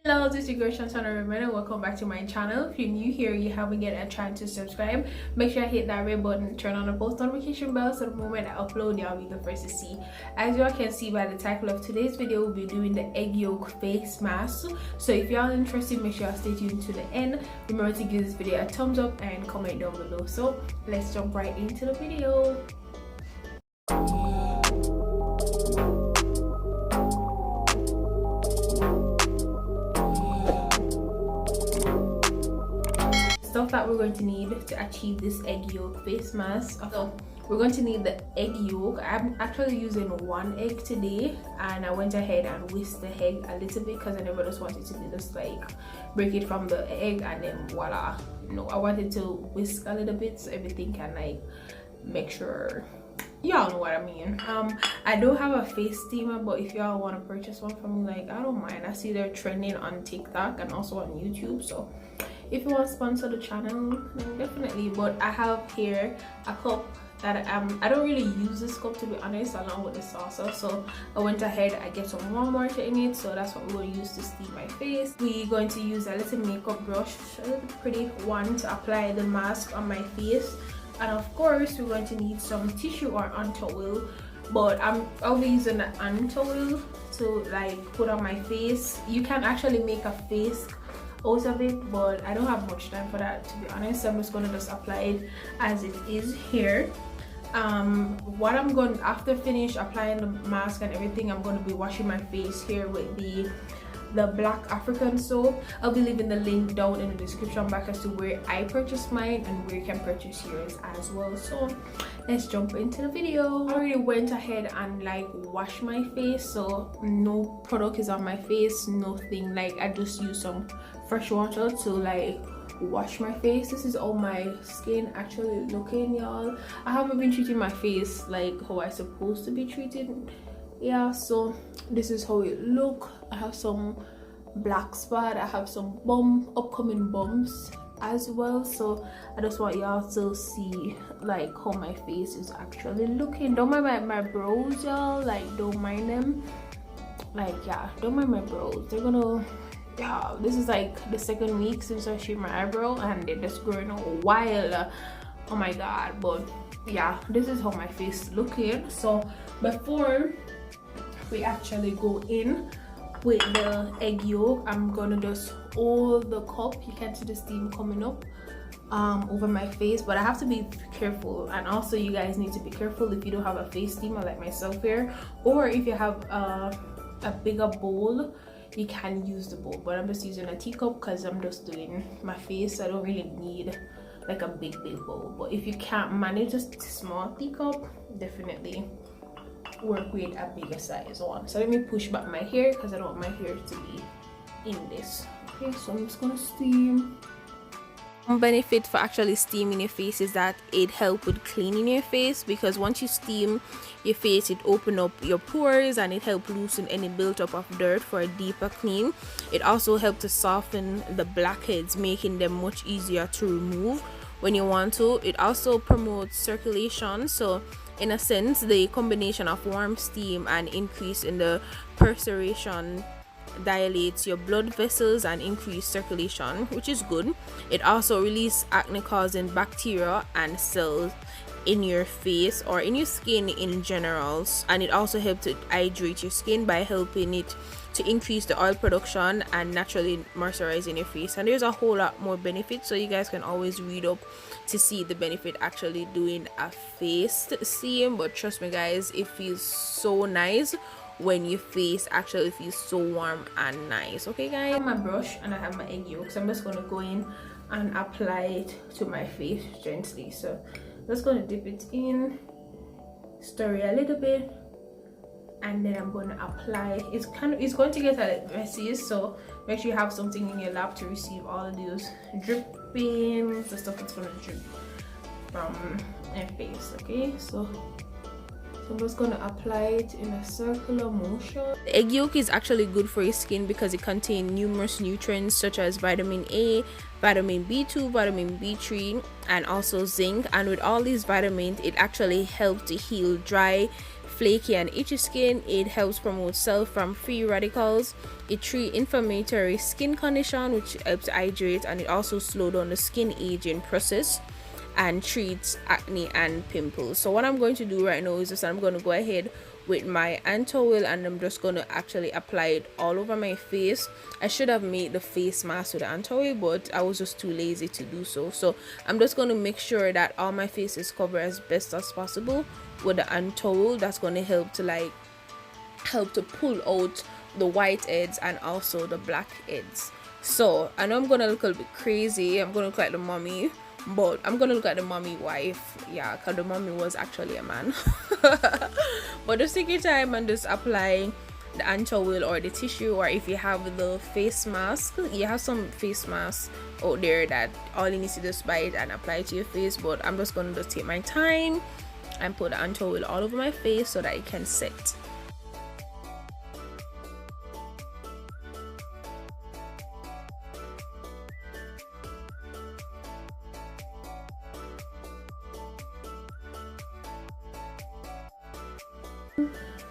Hello, this is your girl Shantana Romero. Welcome back to my channel. If you're new here, you haven't yet a chance to subscribe, make sure I hit that red button, turn on the post notification bell so the moment I upload, y'all be the first to see. As y'all can see by the title of today's video, we'll be doing the egg yolk face mask. So if y'all interested, make sure y'all stay tuned to the end. Remember to give this video a thumbs up and comment down below. So let's jump right into the video. Stuff that we're going to need to achieve this egg yolk face mask. So we're going to need the egg yolk. I'm actually using one egg today, and I went ahead and whisked the egg a little bit because I never just wanted to be just like break it from the egg and then voila. No, I wanted to whisk a little bit so everything can like make sure y'all know what I mean. I don't have a face steamer, but if y'all want to purchase one from me, like I don't mind. I see they're trending on TikTok and also on YouTube, so if you want to sponsor the channel, then definitely. But I have here a cup that I don't really use this cup, to be honest, along with the saucer, so I went ahead, I get some warm water in it, so that's what we're going to use to steam my face. We're going to use a little makeup brush, a little pretty one, to apply the mask on my face. And of course we're going to need some tissue or untowel, but I'll be using an untowel to like put on my face. You can actually make a face out of it, but I don't have much time for that, to be honest. So I'm just gonna just apply it as it is here. What I'm going, after finish applying the mask and everything, I'm going to be washing my face here with the black African soap. I'll be leaving the link down in the description box as to where I purchased mine and where you can purchase yours as well. So let's jump into the video. I already went ahead and like washed my face, so no product is on my face, nothing. Like I just used some fresh water to like wash my face. This is all my skin actually looking, y'all. I haven't been treating my face like how I supposed to be treated. Yeah, so this is how it look. I have some black spot, I have some upcoming bumps as well, so I just want y'all to see like how my face is actually looking. Don't mind my brows, y'all, like don't mind them. Like yeah, don't mind my brows, they're gonna, yeah, this is like the second week since I shaved my eyebrow and they're just growing a while. Oh my god. But yeah, this is how my face is looking. So before we actually go in with the egg yolk, I'm gonna just hold the cup. You can see the steam coming up over my face, but I have to be careful. And also you guys need to be careful if you don't have a face steamer like myself here, or if you have a bigger bowl, you can use the bowl, but I'm just using a teacup because I'm just doing my face. I don't really need like a big bowl, but if you can't manage a small teacup, definitely work with a bigger size one. So let me push back my hair because I don't want my hair to be in this. Okay, so I'm just gonna steam. One benefit for actually steaming your face is that it helps with cleaning your face, because once you steam your face, it opens up your pores and it helps loosen any buildup of dirt for a deeper clean. It also helps to soften the blackheads, making them much easier to remove when you want to. It also promotes circulation, so in a sense the combination of warm steam and increase in the perspiration dilates your blood vessels and increase circulation, which is good. It also releases acne causing bacteria and cells in your face or in your skin in general, and it also helps to hydrate your skin by helping it to increase the oil production and naturally moisturizing your face. And there's a whole lot more benefits, so you guys can always read up to see the benefit actually doing a face steam. But trust me guys, it feels so nice when your face actually feels so warm and nice. Okay guys, I have my brush and I have my egg yolk, so I'm just going to go in and apply it to my face gently. So I'm just going to dip it in, stir it a little bit, and then I'm going to apply. It's going to get a little messy, so make sure you have something in your lap to receive all of those drippings, the stuff that's going to drip from your face. Okay, so I'm just going to apply it in a circular motion. The egg yolk is actually good for your skin because it contains numerous nutrients such as vitamin A, vitamin B2, vitamin B3, and also zinc. And with all these vitamins, it actually helps to heal dry flaky and itchy skin. It helps promote cells from free radicals. It treats inflammatory skin condition, which helps hydrate, and it also slows down the skin aging process and treats acne and pimples. So what I'm going to do right now is just I'm going to go ahead with my hand towel and I'm just going to actually apply it all over my face. I should have made the face mask with the hand towel, but I was just too lazy to do so. So I'm just going to make sure that all my face is covered as best as possible with the hand towel. That's going to help to pull out the white heads and also the black heads. So I know I'm going to look a little bit crazy. I'm going to look like the mommy, but I'm gonna look at the mommy wife, yeah, because the mommy was actually a man. But just take your time and just apply the hand towel or the tissue, or if you have the face mask, you have some face masks out there that all you need to just buy it and apply it to your face. But I'm just gonna just take my time and put the hand towel all over my face so that it can set.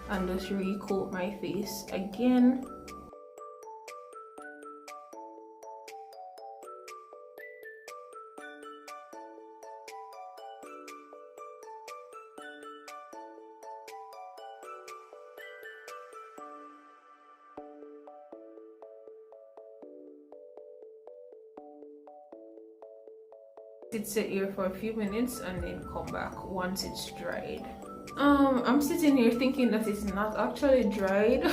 And just recoat my face again. It sit here for a few minutes and then come back once it's dried. I'm sitting here thinking that it's not actually dried,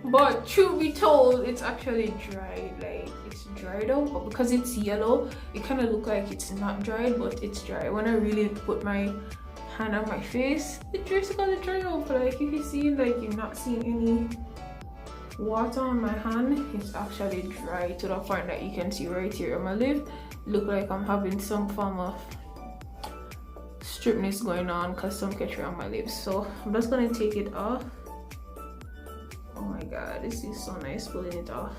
but truth be told, it's actually dried. Like, it's dried out, but because it's yellow, it kind of look like it's not dried, but it's dry. When I really put my hand on my face, it basically dry out. Like, if you see, like, you're not seeing any water on my hand, it's actually dry to the point that you can see right here on my lip. Look like I'm having some form of stripness going on because some ketchup on my lips. So I'm just gonna take it off. Oh my god, this is so nice pulling it off.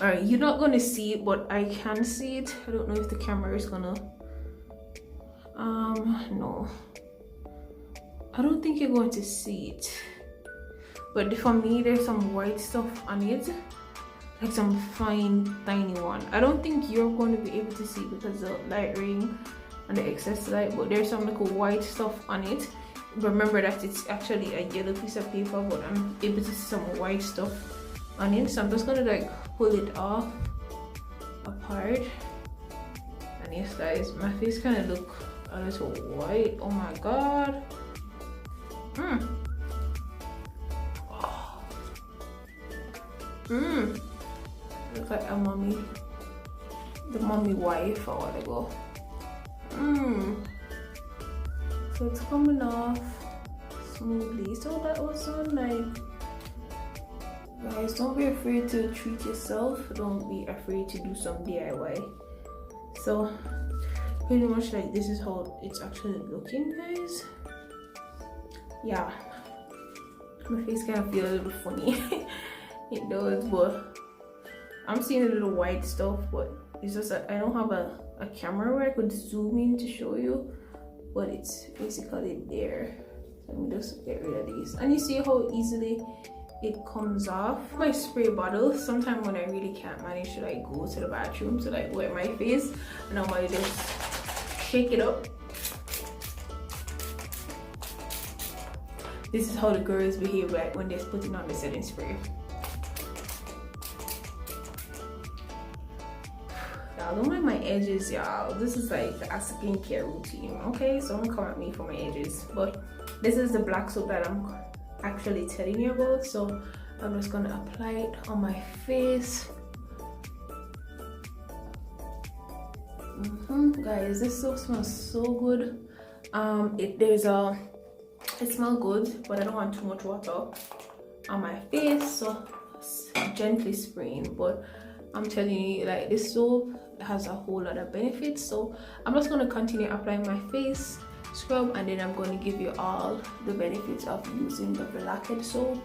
Alright, you're not gonna see it, but I can see it. I don't know if the camera is gonna no, I don't think you're going to see it, but for me there's some white stuff on it, like some fine tiny one. I don't think you're going to be able to see because of the light ring and the excess light, but there's some like white stuff on it. Remember that it's actually a yellow piece of paper, but I'm able to see some white stuff on it. So I'm just gonna like pull it off apart. And yes guys, my face kind of look a little white. Oh my god. Look like a mommy, the mommy wife or whatever. So it's coming off smoothly. So that was so nice. Guys, don't be afraid to treat yourself. Don't be afraid to do some DIY. So pretty much like this is how it's actually looking, guys. Yeah, my face kind of feels a little funny. It does, but I'm seeing a little white stuff, but it's just that I don't have a camera where I could zoom in to show you, but it's basically there. Let me just get rid of these, and you see how easily it comes off. My spray bottle, sometimes when I really can't manage to like go to the bathroom to like wet my face, and I might just shake it up. This is how the girls behave like when they're putting on the setting spray. Y'all don't mind my edges, y'all. This is like a skincare routine, okay? So don't come at me for my edges. But this is the black soap that I'm actually telling you about. So I'm just gonna apply it on my face. Guys, this soap smells so good. It smells good, but I don't want too much water on my face, so gently spraying. But I'm telling you, like, this soap has a whole lot of benefits. So I'm just going to continue applying my face scrub, and then I'm going to give you all the benefits of using the blackhead soap.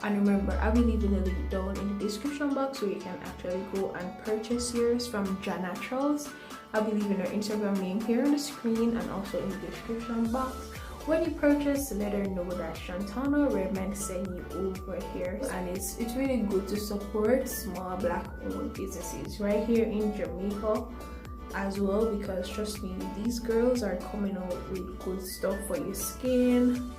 And remember, I'll be leaving a link down in the description box where you can actually go and purchase yours from Ja Naturals. I'll be leaving her Instagram name here on the screen and also in the description box. When you purchase, let her know that Shantana Redman sent you over here, and it's really good to support small black owned businesses right here in Jamaica as well, because trust me, these girls are coming out with good stuff for your skin.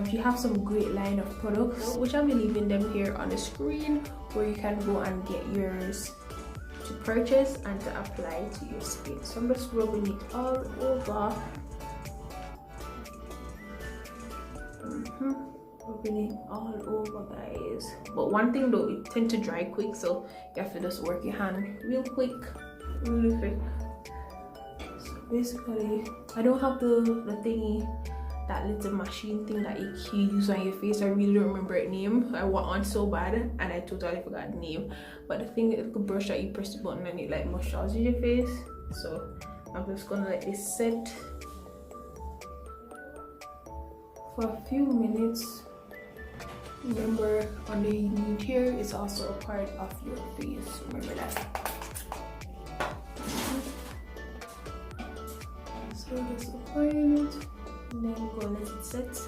You have some great line of products, which I'll be leaving them here on the screen, where you can go and get yours to purchase and to apply to your skin. So I'm just rubbing it all over. Rubbing it all over, guys. But one thing though, it tends to dry quick, so you have to just work your hand real quick, really quick. So basically, I don't have the thingy, that little machine thing that you use on your face. I really don't remember its name. I went on so bad and I totally forgot the name. But the thing is, the brush that you press the button and it like massages your face. So I'm just gonna let this set for a few minutes. Remember, under your need here is also a part of your face. Remember that. So just applying it, and then I'm gonna let it set,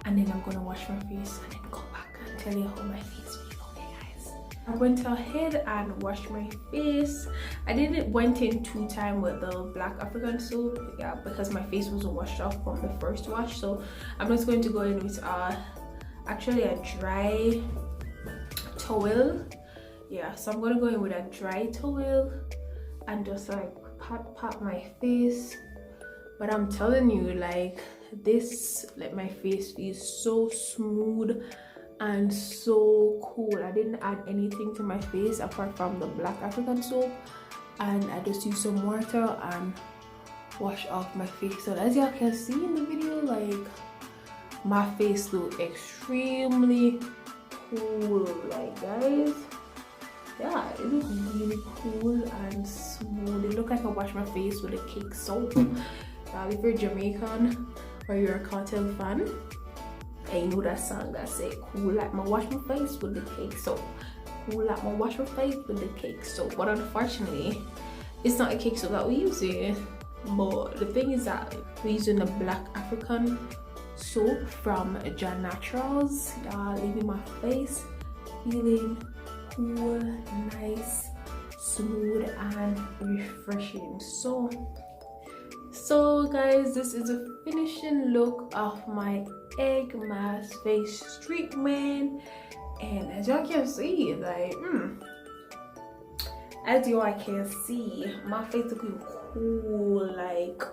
and then I'm gonna wash my face and then go back and tell you how my face feels. Okay, guys, I went ahead and washed my face. I didn't went in 2 times with the black African soap, yeah, because my face wasn't washed off from the first wash. So I'm just going to go in with actually a dry towel. Yeah, so I'm gonna go in with a dry towel and just like pat my face. But I'm telling you, like this, like my face feels so smooth and so cool. I didn't add anything to my face apart from the black African soap, and I just used some water and wash off my face. So as y'all can see in the video, like my face look extremely cool, like guys. Yeah, it looks really cool and smooth. It look like I wash my face with a cake soap. If you're Jamaican or you're a Cartel fan, I know that song that say cool like my wash my face with the cake soap. Cool like my wash my face with the cake soap. But unfortunately, it's not a cake soap that we use here. But the thing is that we're using the black African soap from John Naturals. Leaving my face feeling cool, nice, smooth and refreshing. So guys, this is a finishing look of my egg mask face treatment, and as y'all can see, like as y'all can see, my face looking cool, like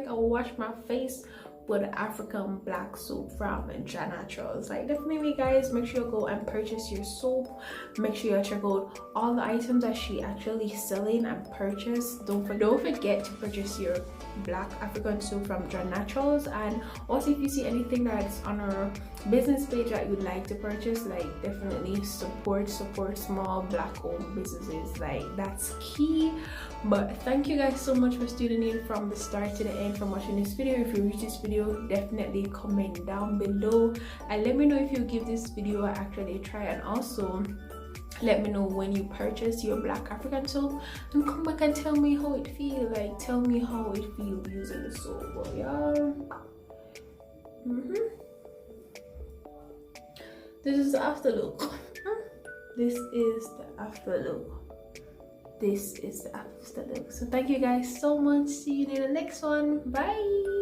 I wash my face with African black soap from John Naturals. Like definitely guys, make sure you go and purchase your soap. Make sure you check out all the items that she actually selling and purchase. Don't forget to purchase your black African soap from John Naturals. And also if you see anything that's on her business page that you'd like to purchase, like definitely support small black owned businesses. Like that's key. But thank you guys so much for tuning in from the start to the end, from watching this video. If you reach this video, definitely comment down below and let me know if you give this video actually a try, and also let me know when you purchase your black African soap, and come back and tell me how it feels. Like tell me how it feels using the soap. Well, y'all, this is the after look. This is the after look. This is the after look. So thank you guys so much. See you in the next one. Bye.